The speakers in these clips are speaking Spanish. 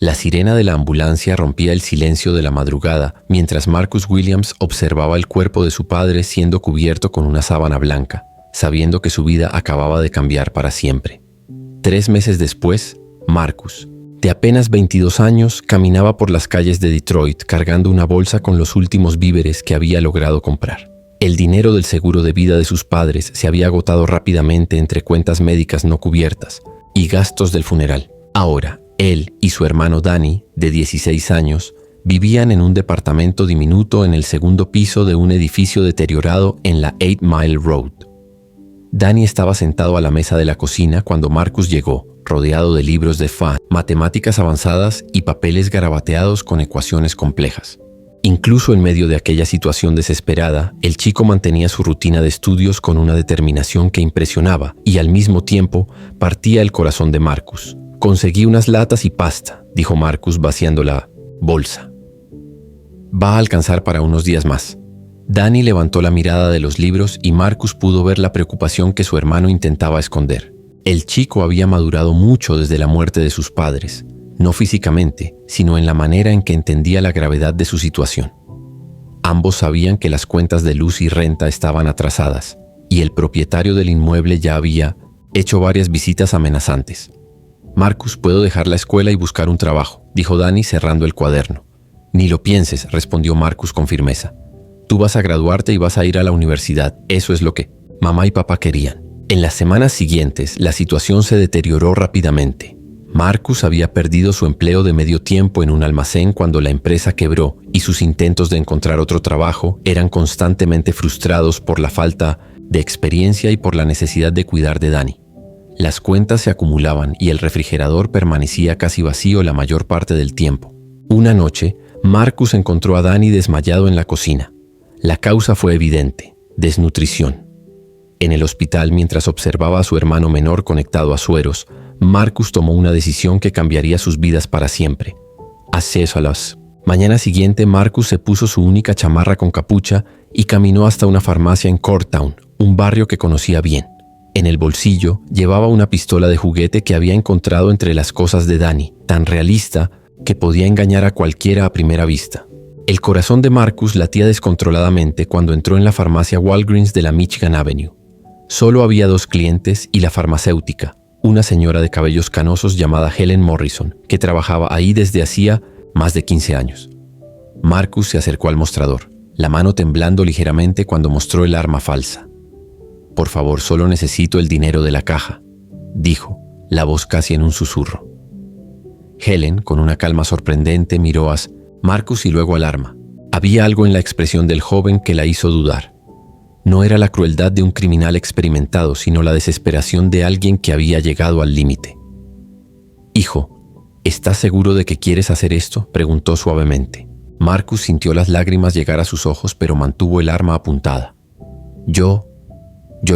La sirena de la ambulancia rompía el silencio de la madrugada mientras Marcus Williams observaba el cuerpo de su padre siendo cubierto con una sábana blanca, sabiendo que su vida acababa de cambiar para siempre. 3 meses después, Marcus, de apenas 22 años, caminaba por las calles de Detroit cargando una bolsa con los últimos víveres que había logrado comprar. El dinero del seguro de vida de sus padres se había agotado rápidamente entre cuentas médicas no cubiertas y gastos del funeral. Ahora, él y su hermano Danny, de 16 años, vivían en un departamento diminuto en el segundo piso de un edificio deteriorado en la 8 Mile Road. Danny estaba sentado a la mesa de la cocina cuando Marcus llegó, rodeado de libros de matemáticas avanzadas y papeles garabateados con ecuaciones complejas. Incluso en medio de aquella situación desesperada, el chico mantenía su rutina de estudios con una determinación que impresionaba y al mismo tiempo partía el corazón de Marcus. «Conseguí unas latas y pasta», dijo Marcus vaciando la bolsa. «Va a alcanzar para unos días más». Danny levantó la mirada de los libros y Marcus pudo ver la preocupación que su hermano intentaba esconder. El chico había madurado mucho desde la muerte de sus padres, no físicamente, sino en la manera en que entendía la gravedad de su situación. Ambos sabían que las cuentas de luz y renta estaban atrasadas, y el propietario del inmueble ya había hecho varias visitas amenazantes. «Marcus, puedo dejar la escuela y buscar un trabajo», dijo Danny cerrando el cuaderno. «Ni lo pienses», respondió Marcus con firmeza. «Tú vas a graduarte y vas a ir a la universidad, eso es lo que mamá y papá querían». En las semanas siguientes, la situación se deterioró rápidamente. Marcus había perdido su empleo de medio tiempo en un almacén cuando la empresa quebró y sus intentos de encontrar otro trabajo eran constantemente frustrados por la falta de experiencia y por la necesidad de cuidar de Danny. Las cuentas se acumulaban y el refrigerador permanecía casi vacío la mayor parte del tiempo. Una noche, Marcus encontró a Danny desmayado en la cocina. La causa fue evidente: desnutrición. En el hospital, mientras observaba a su hermano menor conectado a sueros, Marcus tomó una decisión que cambiaría sus vidas para siempre. Acceso a las. Mañana siguiente, Marcus se puso su única chamarra con capucha y caminó hasta una farmacia en Corktown, un barrio que conocía bien. En el bolsillo llevaba una pistola de juguete que había encontrado entre las cosas de Danny, tan realista que podía engañar a cualquiera a primera vista. El corazón de Marcus latía descontroladamente cuando entró en la farmacia Walgreens de la Michigan Avenue. Solo había 2 clientes y la farmacéutica, una señora de cabellos canosos llamada Helen Morrison, que trabajaba ahí desde hacía más de 15 años. Marcus se acercó al mostrador, la mano temblando ligeramente cuando mostró el arma falsa. «Por favor, solo necesito el dinero de la caja», dijo, la voz casi en un susurro. Helen, con una calma sorprendente, miró a Marcus y luego al arma. Había algo en la expresión del joven que la hizo dudar. No era la crueldad de un criminal experimentado, sino la desesperación de alguien que había llegado al límite. «Hijo, ¿estás seguro de que quieres hacer esto?», preguntó suavemente. Marcus sintió las lágrimas llegar a sus ojos, pero mantuvo el arma apuntada. Yo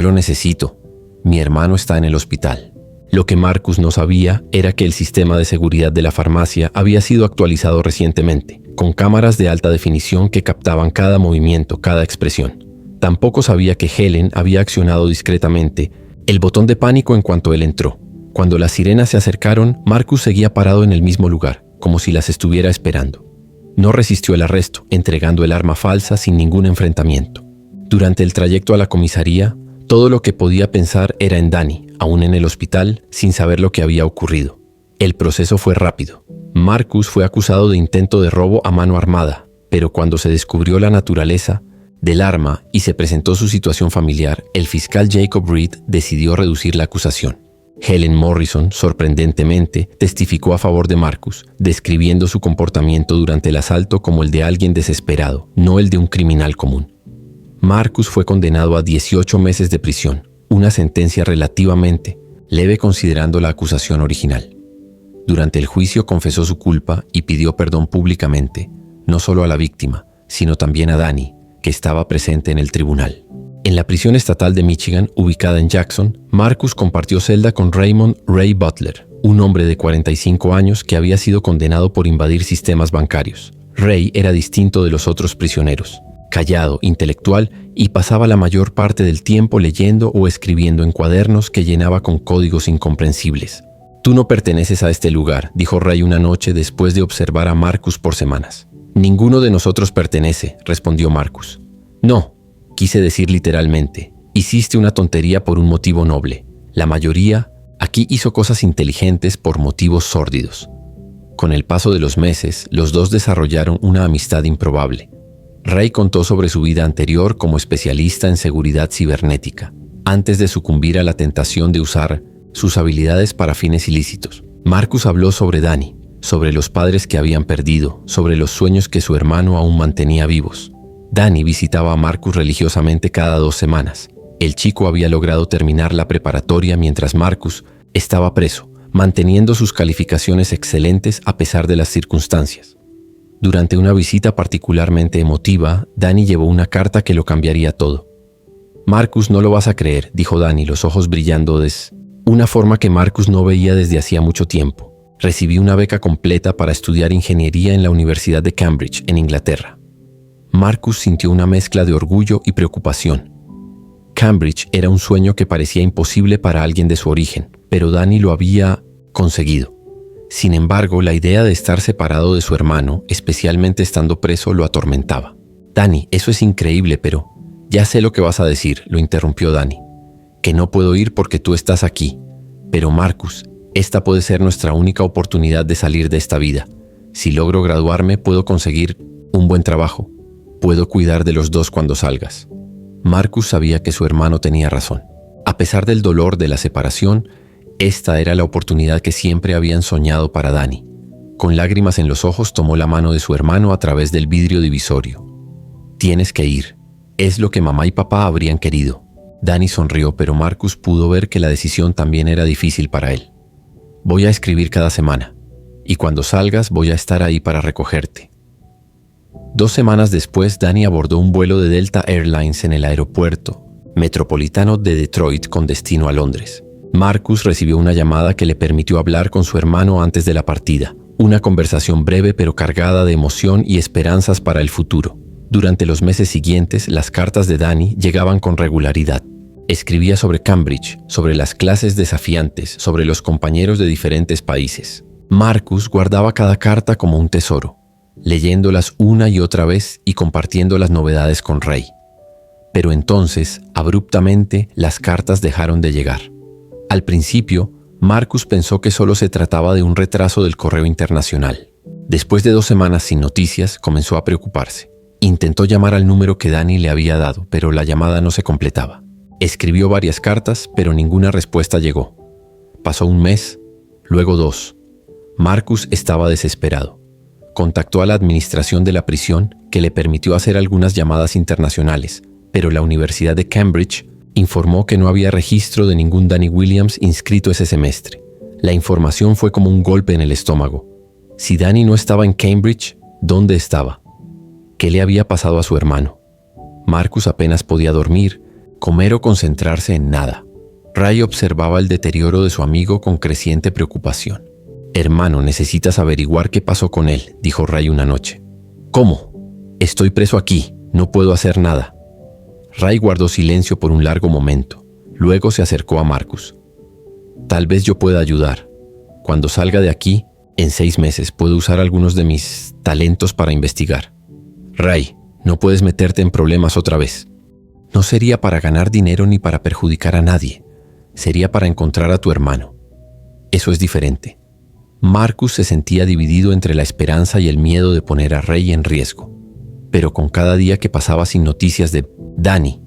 lo necesito. Mi hermano está en el hospital». Lo que Marcus no sabía era que el sistema de seguridad de la farmacia había sido actualizado recientemente, con cámaras de alta definición que captaban cada movimiento, cada expresión. Tampoco sabía que Helen había accionado discretamente el botón de pánico en cuanto él entró. Cuando las sirenas se acercaron, Marcus seguía parado en el mismo lugar, como si las estuviera esperando. No resistió el arresto, entregando el arma falsa sin ningún enfrentamiento. Durante el trayecto a la comisaría, todo lo que podía pensar era en Danny, aún en el hospital, sin saber lo que había ocurrido. El proceso fue rápido. Marcus fue acusado de intento de robo a mano armada, pero cuando se descubrió la naturaleza del arma y se presentó su situación familiar, el fiscal Jacob Reed decidió reducir la acusación. Helen Morrison, sorprendentemente, testificó a favor de Marcus, describiendo su comportamiento durante el asalto como el de alguien desesperado, no el de un criminal común. Marcus fue condenado a 18 meses de prisión, una sentencia relativamente leve considerando la acusación original. Durante el juicio confesó su culpa y pidió perdón públicamente, no solo a la víctima, sino también a Danny, que estaba presente en el tribunal. En la prisión estatal de Michigan, ubicada en Jackson, Marcus compartió celda con Raymond Ray Butler, un hombre de 45 años que había sido condenado por invadir sistemas bancarios. Ray era distinto de los otros prisioneros, callado, intelectual y pasaba la mayor parte del tiempo leyendo o escribiendo en cuadernos que llenaba con códigos incomprensibles. Tú no perteneces a este lugar, dijo Ray una noche después de observar a Marcus por semanas. Ninguno de nosotros pertenece, respondió Marcus. No, quise decir literalmente. Hiciste una tontería por un motivo noble. La mayoría aquí hizo cosas inteligentes por motivos sórdidos. Con el paso de los meses, los dos desarrollaron una amistad improbable. Ray contó sobre su vida anterior como especialista en seguridad cibernética, antes de sucumbir a la tentación de usar sus habilidades para fines ilícitos. Marcus habló sobre Danny, sobre los padres que habían perdido, sobre los sueños que su hermano aún mantenía vivos. Danny visitaba a Marcus religiosamente cada 2 semanas. El chico había logrado terminar la preparatoria mientras Marcus estaba preso, manteniendo sus calificaciones excelentes a pesar de las circunstancias. Durante una visita particularmente emotiva, Danny llevó una carta que lo cambiaría todo. Marcus, no lo vas a creer, dijo Danny, los ojos brillando de una forma que Marcus no veía desde hacía mucho tiempo. Recibí una beca completa para estudiar ingeniería en la Universidad de Cambridge, en Inglaterra. Marcus sintió una mezcla de orgullo y preocupación. Cambridge era un sueño que parecía imposible para alguien de su origen, pero Danny lo había conseguido. Sin embargo, la idea de estar separado de su hermano, especialmente estando preso, lo atormentaba. Danny, eso es increíble, pero ya sé lo que vas a decir, lo interrumpió Danny. Que no puedo ir porque tú estás aquí. Pero Marcus, esta puede ser nuestra única oportunidad de salir de esta vida. Si logro graduarme, puedo conseguir un buen trabajo. Puedo cuidar de los dos cuando salgas. Marcus sabía que su hermano tenía razón. A pesar del dolor de la separación, esta era la oportunidad que siempre habían soñado para Danny. Con lágrimas en los ojos, tomó la mano de su hermano a través del vidrio divisorio. Tienes que ir. Es lo que mamá y papá habrían querido. Danny sonrió, pero Marcus pudo ver que la decisión también era difícil para él. Voy a escribir cada semana, y cuando salgas voy a estar ahí para recogerte. 2 semanas después, Danny abordó un vuelo de Delta Airlines en el aeropuerto metropolitano de Detroit con destino a Londres. Marcus recibió una llamada que le permitió hablar con su hermano antes de la partida. Una conversación breve pero cargada de emoción y esperanzas para el futuro. Durante los meses siguientes, las cartas de Danny llegaban con regularidad. Escribía sobre Cambridge, sobre las clases desafiantes, sobre los compañeros de diferentes países. Marcus guardaba cada carta como un tesoro, leyéndolas una y otra vez y compartiendo las novedades con Ray. Pero entonces, abruptamente, las cartas dejaron de llegar. Al principio, Marcus pensó que solo se trataba de un retraso del correo internacional. Después de 2 semanas sin noticias, comenzó a preocuparse. Intentó llamar al número que Danny le había dado, pero la llamada no se completaba. Escribió varias cartas, pero ninguna respuesta llegó. Pasó 1 mes, luego 2. Marcus estaba desesperado. Contactó a la administración de la prisión, que le permitió hacer algunas llamadas internacionales, pero la Universidad de Cambridge informó que no había registro de ningún Danny Williams inscrito ese semestre. La información fue como un golpe en el estómago. Si Danny no estaba en Cambridge, ¿dónde estaba? ¿Qué le había pasado a su hermano? Marcus apenas podía dormir, comer o concentrarse en nada. Ray observaba el deterioro de su amigo con creciente preocupación. «Hermano, necesitas averiguar qué pasó con él», dijo Ray una noche. «¿Cómo? Estoy preso aquí, no puedo hacer nada». Ray guardó silencio por un largo momento. Luego se acercó a Marcus. «Tal vez yo pueda ayudar. Cuando salga de aquí, en 6 meses, puedo usar algunos de mis talentos para investigar». «Ray, no puedes meterte en problemas otra vez. No sería para ganar dinero ni para perjudicar a nadie. Sería para encontrar a tu hermano. Eso es diferente». Marcus se sentía dividido entre la esperanza y el miedo de poner a Ray en riesgo. Pero con cada día que pasaba sin noticias de Danny,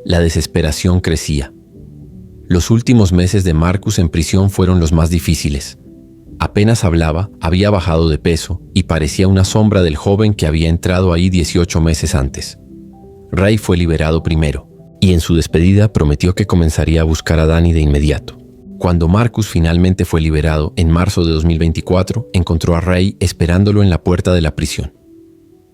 la desesperación crecía. Los últimos meses de Marcus en prisión fueron los más difíciles. Apenas hablaba, había bajado de peso y parecía una sombra del joven que había entrado ahí 18 meses antes. Ray fue liberado primero, y en su despedida prometió que comenzaría a buscar a Danny de inmediato. Cuando Marcus finalmente fue liberado, en marzo de 2024, encontró a Ray esperándolo en la puerta de la prisión.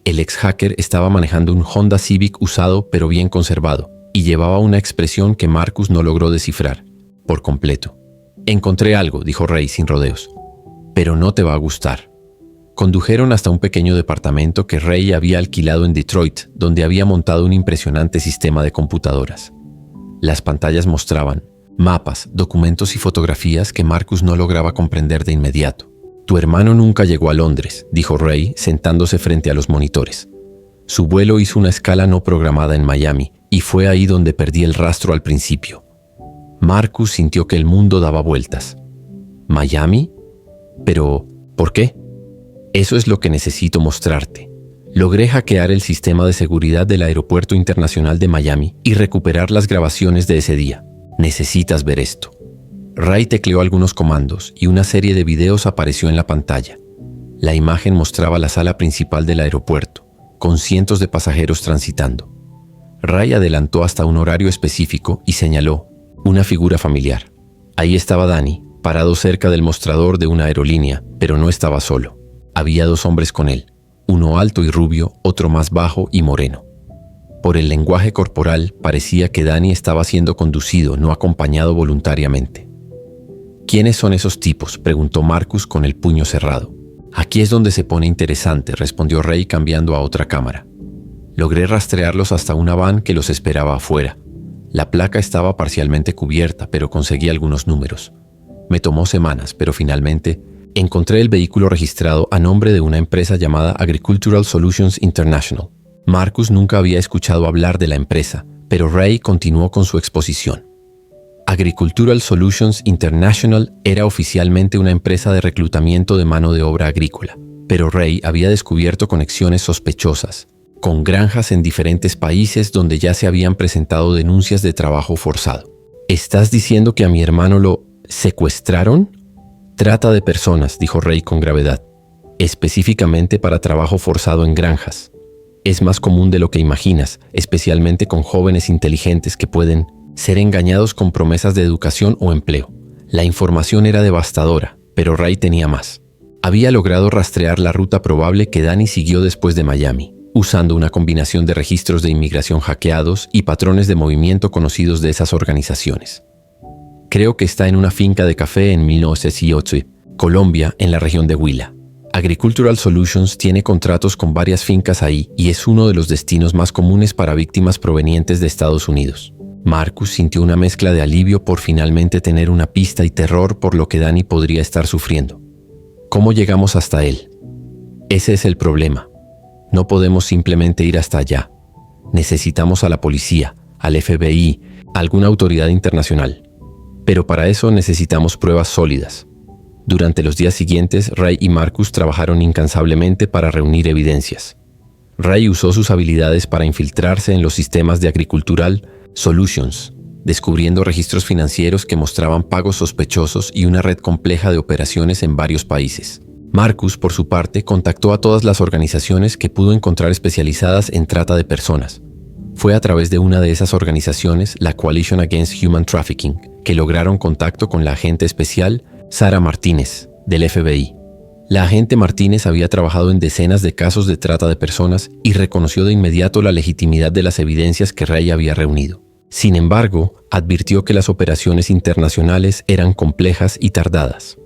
El ex hacker estaba manejando un Honda Civic usado pero bien conservado, y llevaba una expresión que Marcus no logró descifrar por completo. «Encontré algo», dijo Ray sin rodeos, «pero no te va a gustar». Condujeron hasta un pequeño departamento que Ray había alquilado en Detroit, donde había montado un impresionante sistema de computadoras. Las pantallas mostraban mapas, documentos y fotografías que Marcus no lograba comprender de inmediato. «Tu hermano nunca llegó a Londres», dijo Ray, sentándose frente a los monitores. «Su vuelo hizo una escala no programada en Miami, y fue ahí donde perdí el rastro al principio». Marcus sintió que el mundo daba vueltas. ¿Miami? ¿Pero por qué? Eso es lo que necesito mostrarte. Logré hackear el sistema de seguridad del Aeropuerto Internacional de Miami y recuperar las grabaciones de ese día. Necesitas ver esto. Ray tecleó algunos comandos y una serie de videos apareció en la pantalla. La imagen mostraba la sala principal del aeropuerto, con cientos de pasajeros transitando. Ray adelantó hasta un horario específico y señaló una figura familiar. Ahí estaba Danny, parado cerca del mostrador de una aerolínea, pero no estaba solo. Había dos hombres con él, uno alto y rubio, otro más bajo y moreno. Por el lenguaje corporal parecía que Danny estaba siendo conducido, no acompañado voluntariamente. «¿Quiénes son esos tipos?», preguntó Marcus con el puño cerrado. «Aquí es donde se pone interesante», respondió Ray cambiando a otra cámara. Logré rastrearlos hasta una van que los esperaba afuera. La placa estaba parcialmente cubierta, pero conseguí algunos números. Me tomó semanas, pero finalmente encontré el vehículo registrado a nombre de una empresa llamada Agricultural Solutions International. Marcus nunca había escuchado hablar de la empresa, pero Ray continuó con su exposición. Agricultural Solutions International era oficialmente una empresa de reclutamiento de mano de obra agrícola, pero Ray había descubierto conexiones sospechosas, con granjas en diferentes países donde ya se habían presentado denuncias de trabajo forzado. ¿Estás diciendo que a mi hermano lo secuestraron? Trata de personas, dijo Ray con gravedad, específicamente para trabajo forzado en granjas. Es más común de lo que imaginas, especialmente con jóvenes inteligentes que pueden ser engañados con promesas de educación o empleo. La información era devastadora, pero Ray tenía más. Había logrado rastrear la ruta probable que Danny siguió después de Miami, usando una combinación de registros de inmigración hackeados y patrones de movimiento conocidos de esas organizaciones. Creo que está en una finca de café en 1918, Colombia, en la región de Huila. Agricultural Solutions tiene contratos con varias fincas ahí y es uno de los destinos más comunes para víctimas provenientes de Estados Unidos. Marcus sintió una mezcla de alivio por finalmente tener una pista y terror por lo que Danny podría estar sufriendo. ¿Cómo llegamos hasta él? Ese es el problema. No podemos simplemente ir hasta allá. Necesitamos a la policía, al FBI, a alguna autoridad internacional. Pero para eso necesitamos pruebas sólidas. Durante los días siguientes, Ray y Marcus trabajaron incansablemente para reunir evidencias. Ray usó sus habilidades para infiltrarse en los sistemas de Agricultural Solutions, descubriendo registros financieros que mostraban pagos sospechosos y una red compleja de operaciones en varios países. Marcus, por su parte, contactó a todas las organizaciones que pudo encontrar especializadas en trata de personas. Fue a través de una de esas organizaciones, la Coalition Against Human Trafficking, que lograron contacto con la agente especial Sarah Martínez, del FBI. La agente Martínez había trabajado en decenas de casos de trata de personas y reconoció de inmediato la legitimidad de las evidencias que Ray había reunido. Sin embargo, advirtió que las operaciones internacionales eran complejas y tardadas.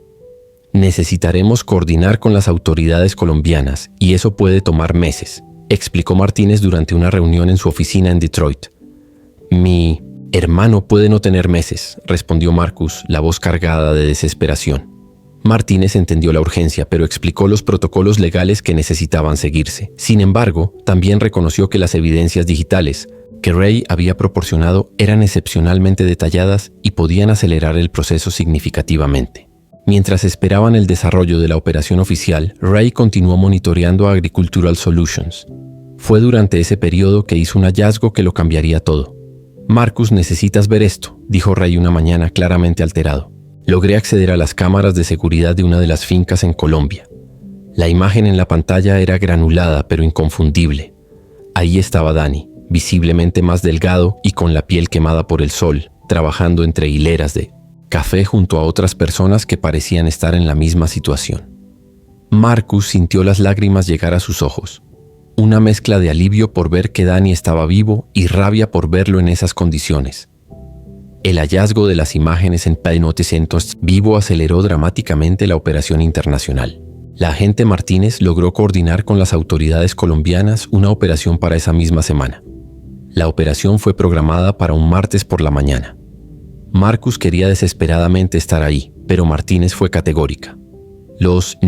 «Necesitaremos coordinar con las autoridades colombianas y eso puede tomar meses», explicó Martínez durante una reunión en su oficina en Detroit. «Mi hermano puede no tener meses», respondió Marcus, la voz cargada de desesperación. Martínez entendió la urgencia, pero explicó los protocolos legales que necesitaban seguirse. Sin embargo, también reconoció que las evidencias digitales que Ray había proporcionado eran excepcionalmente detalladas y podían acelerar el proceso significativamente. Mientras esperaban el desarrollo de la operación oficial, Ray continuó monitoreando a Agricultural Solutions. Fue durante ese periodo que hizo un hallazgo que lo cambiaría todo. «Marcus, necesitas ver esto», dijo Ray una mañana claramente alterado. «Logré acceder a las cámaras de seguridad de una de las fincas en Colombia. La imagen en la pantalla era granulada pero inconfundible. Ahí estaba Danny, visiblemente más delgado y con la piel quemada por el sol, trabajando entre hileras de café junto a otras personas que parecían estar en la misma situación». Marcus sintió las lágrimas llegar a sus ojos. Una mezcla de alivio por ver que Danny estaba vivo y rabia por verlo en esas condiciones. El hallazgo de las imágenes en P-Noticentos vivo aceleró dramáticamente la operación internacional. La agente Martínez logró coordinar con las autoridades colombianas una operación para esa misma semana. La operación fue programada para un martes por la mañana. Marcus quería desesperadamente estar ahí, pero Martínez fue categórica. Los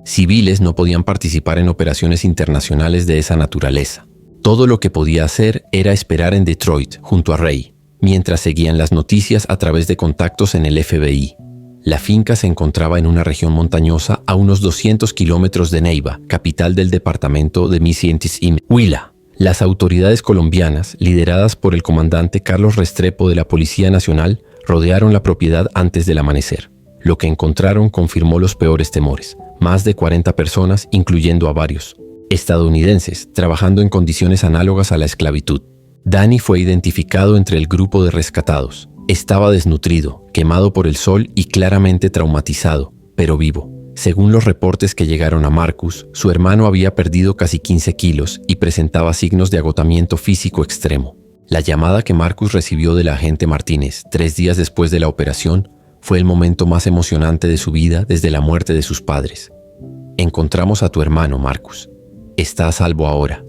civiles no podían participar en operaciones internacionales de esa naturaleza. Todo lo que podía hacer era esperar en Detroit, junto a Ray, mientras seguían las noticias a través de contactos en el FBI. La finca se encontraba en una región montañosa a unos 200 kilómetros de Neiva, capital del departamento de Huila. Las autoridades colombianas, lideradas por el comandante Carlos Restrepo de la Policía Nacional, rodearon la propiedad antes del amanecer. Lo que encontraron confirmó los peores temores. Más de 40 personas, incluyendo a varios estadounidenses, trabajando en condiciones análogas a la esclavitud. Danny fue identificado entre el grupo de rescatados. Estaba desnutrido, quemado por el sol y claramente traumatizado, pero vivo. Según los reportes que llegaron a Marcus, su hermano había perdido casi 15 kilos y presentaba signos de agotamiento físico extremo. La llamada que Marcus recibió del agente Martínez 3 días después de la operación fue el momento más emocionante de su vida desde la muerte de sus padres. Encontramos a tu hermano, Marcus. Está a salvo ahora.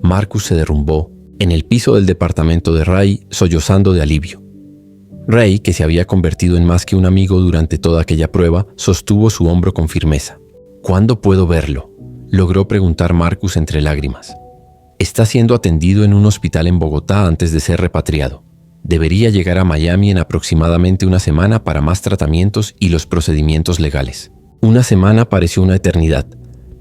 Marcus se derrumbó en el piso del departamento de Ray, sollozando de alivio. Ray, que se había convertido en más que un amigo durante toda aquella prueba, sostuvo su hombro con firmeza. ¿Cuándo puedo verlo?, logró preguntar Marcus entre lágrimas. Está siendo atendido en un hospital en Bogotá antes de ser repatriado. Debería llegar a Miami en aproximadamente una semana para más tratamientos y los procedimientos legales. Una semana pareció una eternidad,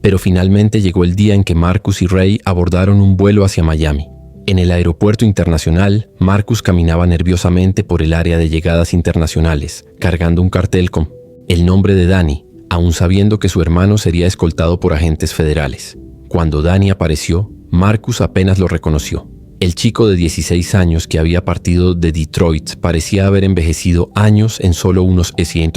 pero finalmente llegó el día en que Marcus y Ray abordaron un vuelo hacia Miami. En el aeropuerto internacional, Marcus caminaba nerviosamente por el área de llegadas internacionales, cargando un cartel con el nombre de Danny, aún sabiendo que su hermano sería escoltado por agentes federales. Cuando Danny apareció, Marcus apenas lo reconoció. El chico de 16 años que había partido de Detroit parecía haber envejecido años en solo unos 100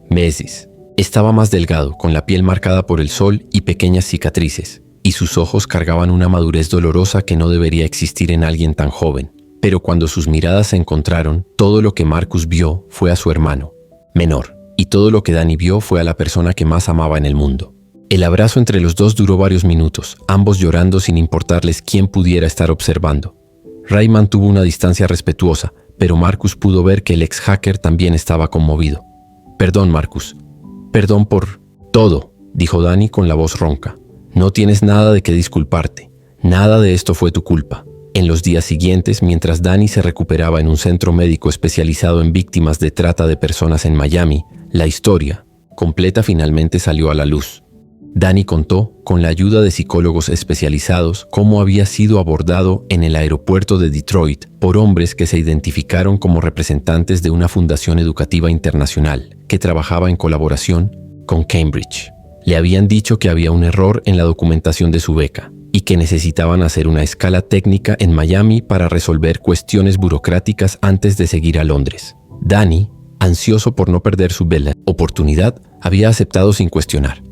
meses. Estaba más delgado, con la piel marcada por el sol y pequeñas cicatrices, y sus ojos cargaban una madurez dolorosa que no debería existir en alguien tan joven. Pero cuando sus miradas se encontraron, todo lo que Marcus vio fue a su hermano menor, y todo lo que Danny vio fue a la persona que más amaba en el mundo. El abrazo entre los dos duró varios minutos, ambos llorando sin importarles quién pudiera estar observando. Ray mantuvo una distancia respetuosa, pero Marcus pudo ver que el ex hacker también estaba conmovido. «Perdón, Marcus. Perdón por todo», dijo Danny con la voz ronca. «No tienes nada de qué disculparte. Nada de esto fue tu culpa». En los días siguientes, mientras Danny se recuperaba en un centro médico especializado en víctimas de trata de personas en Miami, la historia completa finalmente salió a la luz. Danny contó, con la ayuda de psicólogos especializados, cómo había sido abordado en el aeropuerto de Detroit por hombres que se identificaron como representantes de una fundación educativa internacional que trabajaba en colaboración con Cambridge. Le habían dicho que había un error en la documentación de su beca y que necesitaban hacer una escala técnica en Miami para resolver cuestiones burocráticas antes de seguir a Londres. Danny, ansioso por no perder su bella oportunidad, había aceptado sin cuestionar.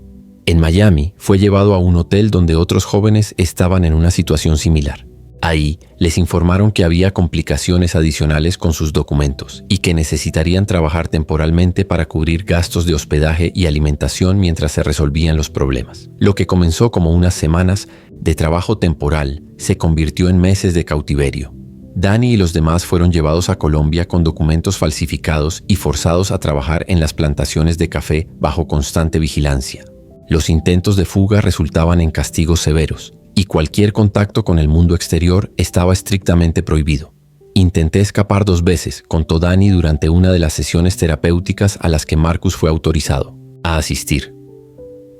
En Miami, fue llevado a un hotel donde otros jóvenes estaban en una situación similar. Ahí, les informaron que había complicaciones adicionales con sus documentos y que necesitarían trabajar temporalmente para cubrir gastos de hospedaje y alimentación mientras se resolvían los problemas. Lo que comenzó como unas semanas de trabajo temporal se convirtió en meses de cautiverio. Danny y los demás fueron llevados a Colombia con documentos falsificados y forzados a trabajar en las plantaciones de café bajo constante vigilancia. Los intentos de fuga resultaban en castigos severos, y cualquier contacto con el mundo exterior estaba estrictamente prohibido. Intenté escapar 2 veces, contó Danny durante una de las sesiones terapéuticas a las que Marcus fue autorizado a asistir.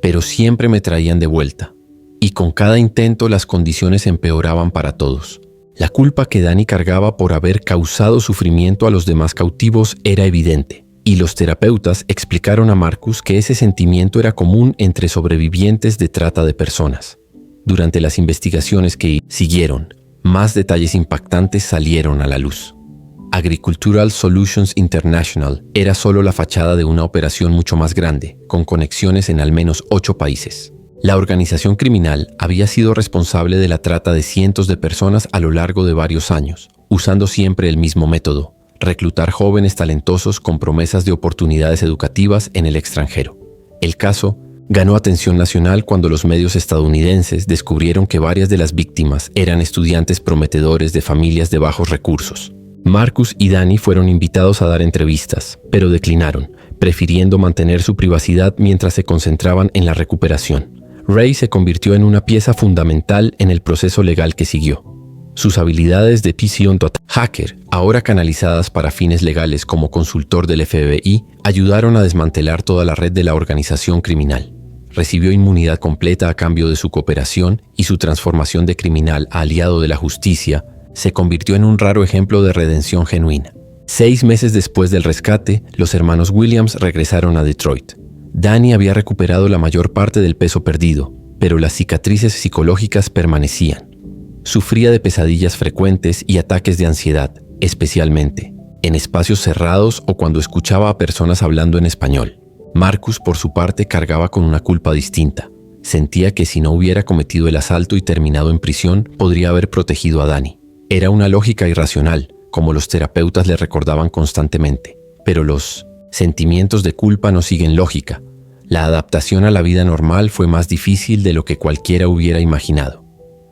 Pero siempre me traían de vuelta, y con cada intento las condiciones empeoraban para todos. La culpa que Danny cargaba por haber causado sufrimiento a los demás cautivos era evidente. Y los terapeutas explicaron a Marcus que ese sentimiento era común entre sobrevivientes de trata de personas. Durante las investigaciones que siguieron, más detalles impactantes salieron a la luz. Agricultural Solutions International era solo la fachada de una operación mucho más grande, con conexiones en al menos 8 países. La organización criminal había sido responsable de la trata de cientos de personas a lo largo de varios años, usando siempre el mismo método: reclutar jóvenes talentosos con promesas de oportunidades educativas en el extranjero. El caso ganó atención nacional cuando los medios estadounidenses descubrieron que varias de las víctimas eran estudiantes prometedores de familias de bajos recursos. Marcus y Danny fueron invitados a dar entrevistas, pero declinaron, prefiriendo mantener su privacidad mientras se concentraban en la recuperación. Ray se convirtió en una pieza fundamental en el proceso legal que siguió. Sus habilidades de hacker, ahora canalizadas para fines legales como consultor del FBI, ayudaron a desmantelar toda la red de la organización criminal. Recibió inmunidad completa a cambio de su cooperación y su transformación de criminal a aliado de la justicia se convirtió en un raro ejemplo de redención genuina. 6 meses después del rescate, los hermanos Williams regresaron a Detroit. Danny había recuperado la mayor parte del peso perdido, pero las cicatrices psicológicas permanecían. Sufría de pesadillas frecuentes y ataques de ansiedad, especialmente en espacios cerrados o cuando escuchaba a personas hablando en español. Marcus, por su parte, cargaba con una culpa distinta. Sentía que si no hubiera cometido el asalto y terminado en prisión, podría haber protegido a Danny. Era una lógica irracional, como los terapeutas le recordaban constantemente. Pero los sentimientos de culpa no siguen lógica. La adaptación a la vida normal fue más difícil de lo que cualquiera hubiera imaginado.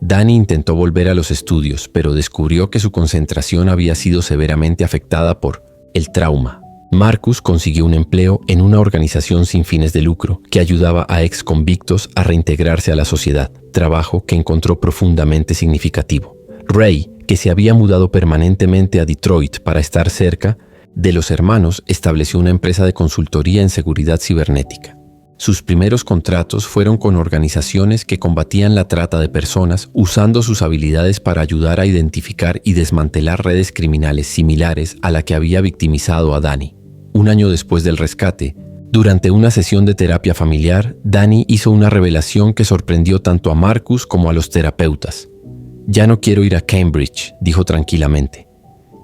Danny intentó volver a los estudios, pero descubrió que su concentración había sido severamente afectada por el trauma. Marcus consiguió un empleo en una organización sin fines de lucro que ayudaba a ex-convictos a reintegrarse a la sociedad, trabajo que encontró profundamente significativo. Ray, que se había mudado permanentemente a Detroit para estar cerca de los hermanos, estableció una empresa de consultoría en seguridad cibernética. Sus primeros contratos fueron con organizaciones que combatían la trata de personas usando sus habilidades para ayudar a identificar y desmantelar redes criminales similares a la que había victimizado a Danny. Un año después del rescate, durante una sesión de terapia familiar, Danny hizo una revelación que sorprendió tanto a Marcus como a los terapeutas. «Ya no quiero ir a Cambridge», dijo tranquilamente.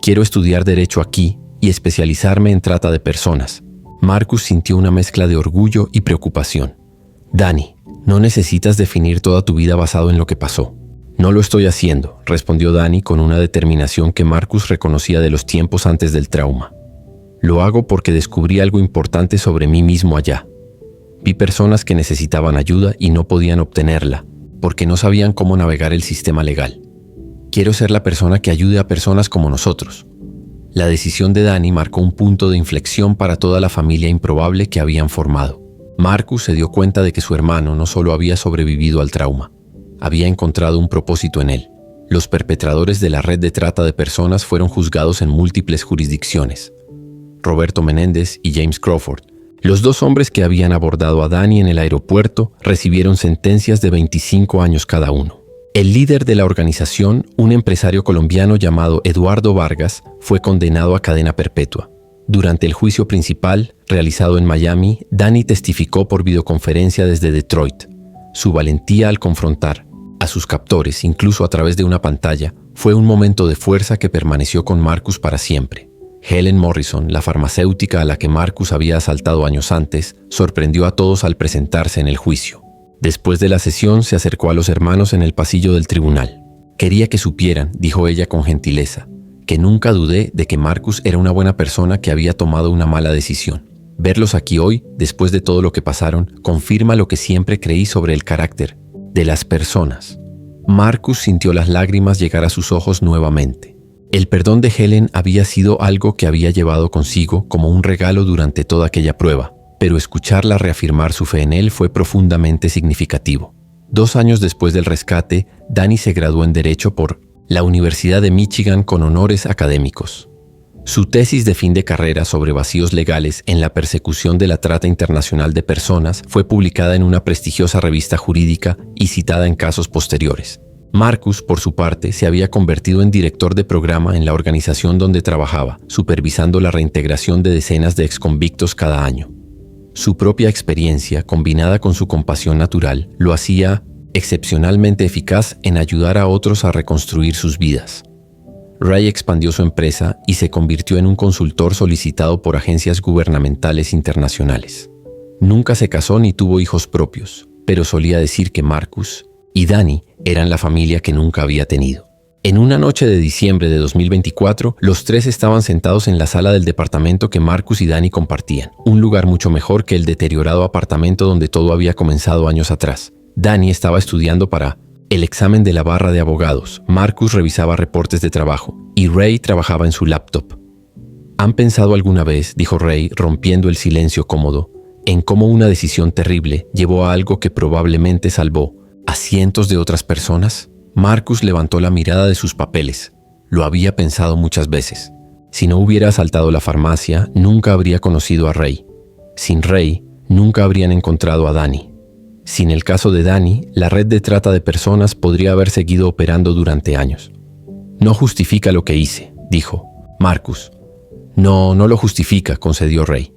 «Quiero estudiar derecho aquí y especializarme en trata de personas». Marcus sintió una mezcla de orgullo y preocupación. «Danny, no necesitas definir toda tu vida basado en lo que pasó». «No lo estoy haciendo», respondió Danny con una determinación que Marcus reconocía de los tiempos antes del trauma. «Lo hago porque descubrí algo importante sobre mí mismo allá. Vi personas que necesitaban ayuda y no podían obtenerla, porque no sabían cómo navegar el sistema legal. Quiero ser la persona que ayude a personas como nosotros». La decisión de Danny marcó un punto de inflexión para toda la familia improbable que habían formado. Marcus se dio cuenta de que su hermano no solo había sobrevivido al trauma, había encontrado un propósito en él. Los perpetradores de la red de trata de personas fueron juzgados en múltiples jurisdicciones. Roberto Menéndez y James Crawford, los 2 hombres que habían abordado a Danny en el aeropuerto, recibieron sentencias de 25 años cada uno. El líder de la organización, un empresario colombiano llamado Eduardo Vargas, fue condenado a cadena perpetua. Durante el juicio principal, realizado en Miami, Danny testificó por videoconferencia desde Detroit. Su valentía al confrontar a sus captores, incluso a través de una pantalla, fue un momento de fuerza que permaneció con Marcus para siempre. Helen Morrison, la farmacéutica a la que Marcus había asaltado años antes, sorprendió a todos al presentarse en el juicio. Después de la sesión, se acercó a los hermanos en el pasillo del tribunal. «Quería que supieran», dijo ella con gentileza, «que nunca dudé de que Marcus era una buena persona que había tomado una mala decisión. Verlos aquí hoy, después de todo lo que pasaron, confirma lo que siempre creí sobre el carácter de las personas». Marcus sintió las lágrimas llegar a sus ojos nuevamente. El perdón de Helen había sido algo que había llevado consigo como un regalo durante toda aquella prueba, pero escucharla reafirmar su fe en él fue profundamente significativo. 2 años después del rescate, Danny se graduó en Derecho por la Universidad de Michigan con honores académicos. Su tesis de fin de carrera sobre vacíos legales en la persecución de la trata internacional de personas fue publicada en una prestigiosa revista jurídica y citada en casos posteriores. Marcus, por su parte, se había convertido en director de programa en la organización donde trabajaba, supervisando la reintegración de decenas de exconvictos cada año. Su propia experiencia, combinada con su compasión natural, lo hacía excepcionalmente eficaz en ayudar a otros a reconstruir sus vidas. Ray expandió su empresa y se convirtió en un consultor solicitado por agencias gubernamentales internacionales. Nunca se casó ni tuvo hijos propios, pero solía decir que Marcus y Danny eran la familia que nunca había tenido. En una noche de diciembre de 2024, los 3 estaban sentados en la sala del departamento que Marcus y Danny compartían, un lugar mucho mejor que el deteriorado apartamento donde todo había comenzado años atrás. Danny estaba estudiando para el examen de la barra de abogados. Marcus revisaba reportes de trabajo y Ray trabajaba en su laptop. ¿Han pensado alguna vez, dijo Ray, rompiendo el silencio cómodo, en cómo una decisión terrible llevó a algo que probablemente salvó a cientos de otras personas? Marcus levantó la mirada de sus papeles. Lo había pensado muchas veces. Si no hubiera asaltado la farmacia, nunca habría conocido a Ray. Sin Ray, nunca habrían encontrado a Danny. Sin el caso de Danny, la red de trata de personas podría haber seguido operando durante años. No justifica lo que hice, dijo Marcus. No lo justifica, concedió Ray.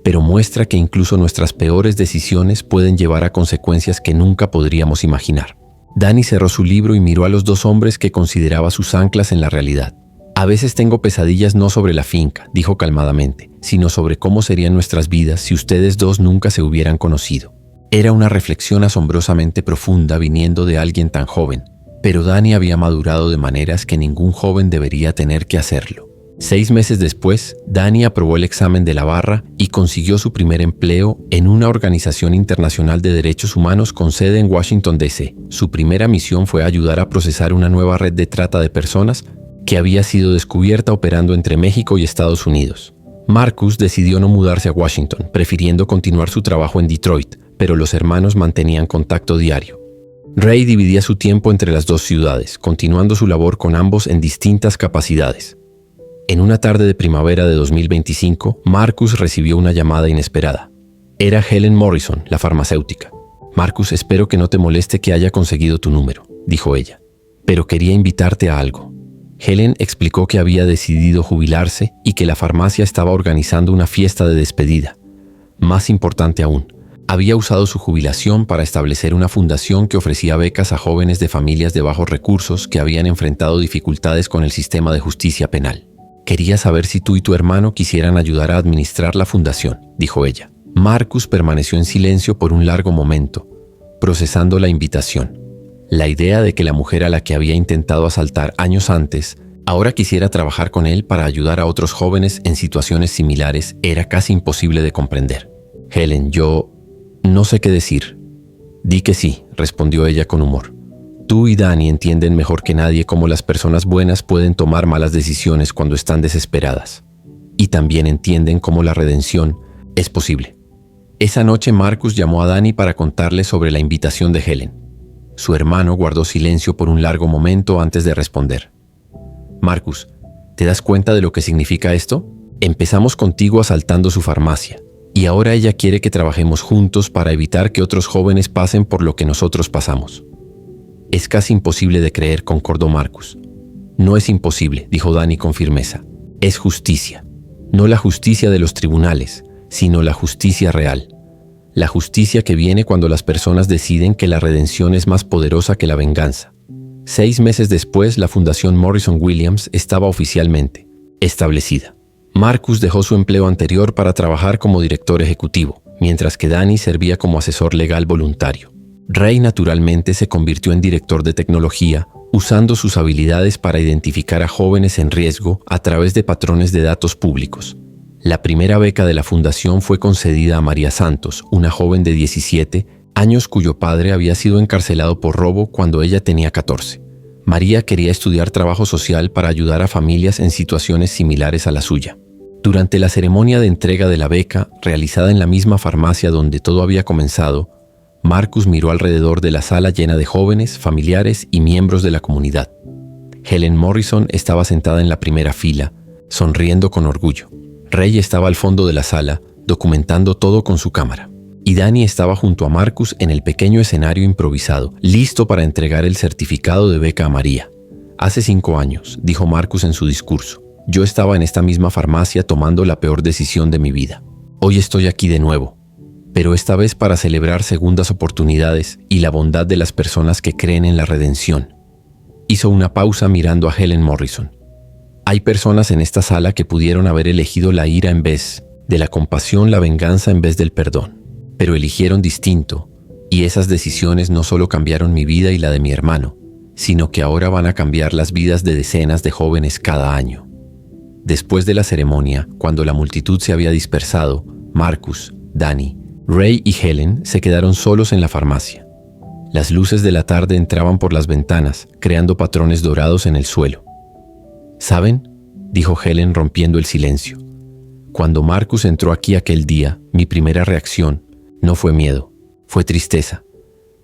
Pero muestra que incluso nuestras peores decisiones pueden llevar a consecuencias que nunca podríamos imaginar. Danny cerró su libro y miró a los dos hombres que consideraba sus anclas en la realidad. A veces tengo pesadillas no sobre la finca, dijo calmadamente, sino sobre cómo serían nuestras vidas si ustedes dos nunca se hubieran conocido. Era una reflexión asombrosamente profunda viniendo de alguien tan joven, pero Danny había madurado de maneras que ningún joven debería tener que hacerlo. 6 meses después, Danny aprobó el examen de la barra y consiguió su primer empleo en una organización internacional de derechos humanos con sede en Washington, D.C. Su primera misión fue ayudar a procesar una nueva red de trata de personas que había sido descubierta operando entre México y Estados Unidos. Marcus decidió no mudarse a Washington, prefiriendo continuar su trabajo en Detroit, pero los hermanos mantenían contacto diario. Ray dividía su tiempo entre las dos ciudades, continuando su labor con ambos en distintas capacidades. En una tarde de primavera de 2025, Marcus recibió una llamada inesperada. Era Helen Morrison, la farmacéutica. Marcus, espero que no te moleste que haya conseguido tu número, dijo ella. Pero quería invitarte a algo. Helen explicó que había decidido jubilarse y que la farmacia estaba organizando una fiesta de despedida. Más importante aún, había usado su jubilación para establecer una fundación que ofrecía becas a jóvenes de familias de bajos recursos que habían enfrentado dificultades con el sistema de justicia penal. Quería saber si tú y tu hermano quisieran ayudar a administrar la fundación, dijo ella. Marcus permaneció en silencio por un largo momento, procesando la invitación. La idea de que la mujer a la que había intentado asaltar años antes, ahora quisiera trabajar con él para ayudar a otros jóvenes en situaciones similares era casi imposible de comprender. Helen, yo no sé qué decir. Di que sí, respondió ella con humor. Tú y Danny entienden mejor que nadie cómo las personas buenas pueden tomar malas decisiones cuando están desesperadas. Y también entienden cómo la redención es posible. Esa noche Marcus llamó a Danny para contarle sobre la invitación de Helen. Su hermano guardó silencio por un largo momento antes de responder. Marcus, ¿te das cuenta de lo que significa esto? Empezamos contigo asaltando su farmacia, y ahora ella quiere que trabajemos juntos para evitar que otros jóvenes pasen por lo que nosotros pasamos. Es casi imposible de creer, concordó Marcus. No es imposible, dijo Danny con firmeza. Es justicia. No la justicia de los tribunales, sino la justicia real. La justicia que viene cuando las personas deciden que la redención es más poderosa que la venganza. 6 meses después, la Fundación Morrison Williams estaba oficialmente establecida. Marcus dejó su empleo anterior para trabajar como director ejecutivo, mientras que Danny servía como asesor legal voluntario. Ray naturalmente se convirtió en director de tecnología, usando sus habilidades para identificar a jóvenes en riesgo a través de patrones de datos públicos. La primera beca de la fundación fue concedida a María Santos, una joven de 17 años cuyo padre había sido encarcelado por robo cuando ella tenía 14. María quería estudiar trabajo social para ayudar a familias en situaciones similares a la suya. Durante la ceremonia de entrega de la beca, realizada en la misma farmacia donde todo había comenzado, Marcus miró alrededor de la sala llena de jóvenes, familiares y miembros de la comunidad. Helen Morrison estaba sentada en la primera fila, sonriendo con orgullo. Ray estaba al fondo de la sala, documentando todo con su cámara. Y Danny estaba junto a Marcus en el pequeño escenario improvisado, listo para entregar el certificado de beca a María. Hace 5 años, dijo Marcus en su discurso, yo estaba en esta misma farmacia tomando la peor decisión de mi vida. Hoy estoy aquí de nuevo, pero esta vez para celebrar segundas oportunidades y la bondad de las personas que creen en la redención. Hizo una pausa mirando a Helen Morrison. Hay personas en esta sala que pudieron haber elegido la ira en vez de la compasión, la venganza en vez del perdón, pero eligieron distinto, y esas decisiones no solo cambiaron mi vida y la de mi hermano, sino que ahora van a cambiar las vidas de decenas de jóvenes cada año. Después de la ceremonia, cuando la multitud se había dispersado, Marcus, Danny, Ray y Helen se quedaron solos en la farmacia. Las luces de la tarde entraban por las ventanas, creando patrones dorados en el suelo. ¿Saben?, dijo Helen rompiendo el silencio. Cuando Marcus entró aquí aquel día, mi primera reacción no fue miedo, fue tristeza.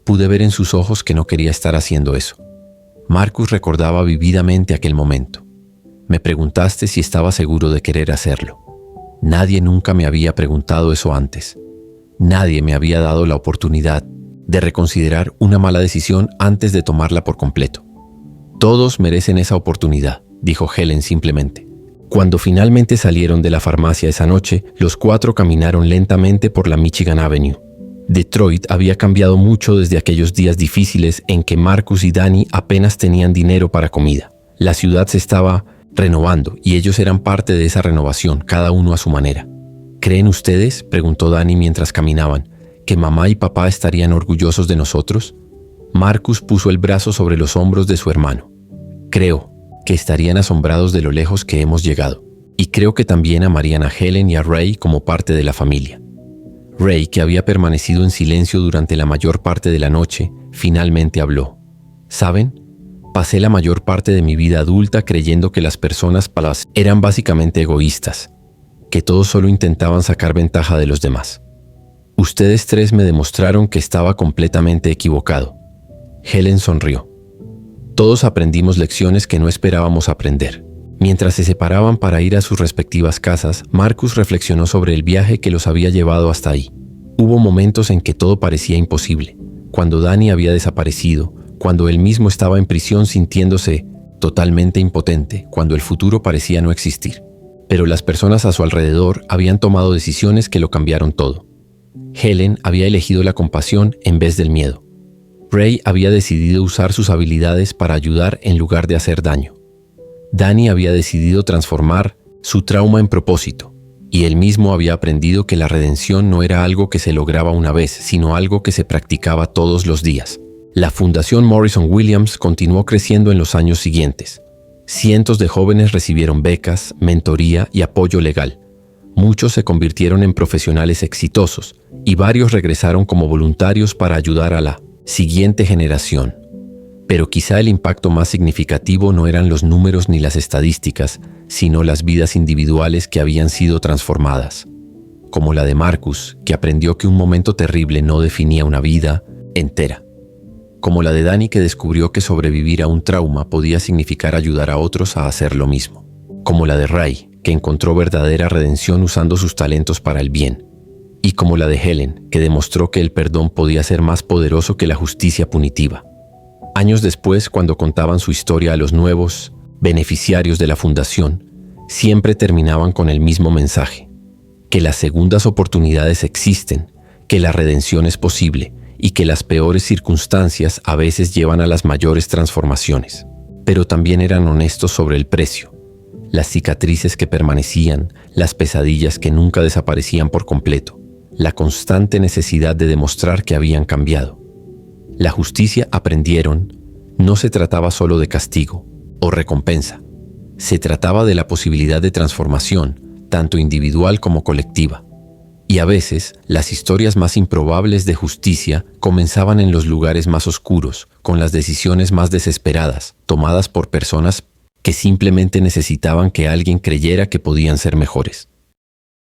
Pude ver en sus ojos que no quería estar haciendo eso. Marcus recordaba vividamente aquel momento. Me preguntaste si estaba seguro de querer hacerlo. Nadie nunca me había preguntado eso antes. Nadie me había dado la oportunidad de reconsiderar una mala decisión antes de tomarla por completo. Todos merecen esa oportunidad, dijo Helen simplemente. Cuando finalmente salieron de la farmacia esa noche, los 4 caminaron lentamente por la Michigan Avenue. Detroit había cambiado mucho desde aquellos días difíciles en que Marcus y Danny apenas tenían dinero para comida. La ciudad se estaba renovando y ellos eran parte de esa renovación, cada uno a su manera. ¿Creen ustedes?, preguntó Danny mientras caminaban, ¿que mamá y papá estarían orgullosos de nosotros? Marcus puso el brazo sobre los hombros de su hermano. Creo que estarían asombrados de lo lejos que hemos llegado. Y creo que también amarían a Helen y a Ray como parte de la familia. Ray, que había permanecido en silencio durante la mayor parte de la noche, finalmente habló. ¿Saben? Pasé la mayor parte de mi vida adulta creyendo que las personas eran básicamente egoístas, que todos solo intentaban sacar ventaja de los demás. Ustedes 3 me demostraron que estaba completamente equivocado. Helen sonrió. Todos aprendimos lecciones que no esperábamos aprender. Mientras se separaban para ir a sus respectivas casas, Marcus reflexionó sobre el viaje que los había llevado hasta ahí. Hubo momentos en que todo parecía imposible, cuando Danny había desaparecido, cuando él mismo estaba en prisión sintiéndose totalmente impotente, cuando el futuro parecía no existir. Pero las personas a su alrededor habían tomado decisiones que lo cambiaron todo. Helen había elegido la compasión en vez del miedo. Ray había decidido usar sus habilidades para ayudar en lugar de hacer daño. Danny había decidido transformar su trauma en propósito, y él mismo había aprendido que la redención no era algo que se lograba una vez, sino algo que se practicaba todos los días. La Fundación Morrison Williams continuó creciendo en los años siguientes. Cientos de jóvenes recibieron becas, mentoría y apoyo legal. Muchos se convirtieron en profesionales exitosos, y varios regresaron como voluntarios para ayudar a la siguiente generación. Pero quizá el impacto más significativo no eran los números ni las estadísticas, sino las vidas individuales que habían sido transformadas. Como la de Marcus, que aprendió que un momento terrible no definía una vida entera. Como la de Danny, que descubrió que sobrevivir a un trauma podía significar ayudar a otros a hacer lo mismo. Como la de Ray, que encontró verdadera redención usando sus talentos para el bien. Y como la de Helen, que demostró que el perdón podía ser más poderoso que la justicia punitiva. Años después, cuando contaban su historia a los nuevos beneficiarios de la fundación, siempre terminaban con el mismo mensaje: que las segundas oportunidades existen, que la redención es posible y que las peores circunstancias a veces llevan a las mayores transformaciones. Pero también eran honestos sobre el precio: las cicatrices que permanecían, las pesadillas que nunca desaparecían por completo, la constante necesidad de demostrar que habían cambiado. La justicia, aprendieron, no se trataba solo de castigo o recompensa. Se trataba de la posibilidad de transformación, tanto individual como colectiva. Y a veces, las historias más improbables de justicia comenzaban en los lugares más oscuros, con las decisiones más desesperadas, tomadas por personas que simplemente necesitaban que alguien creyera que podían ser mejores.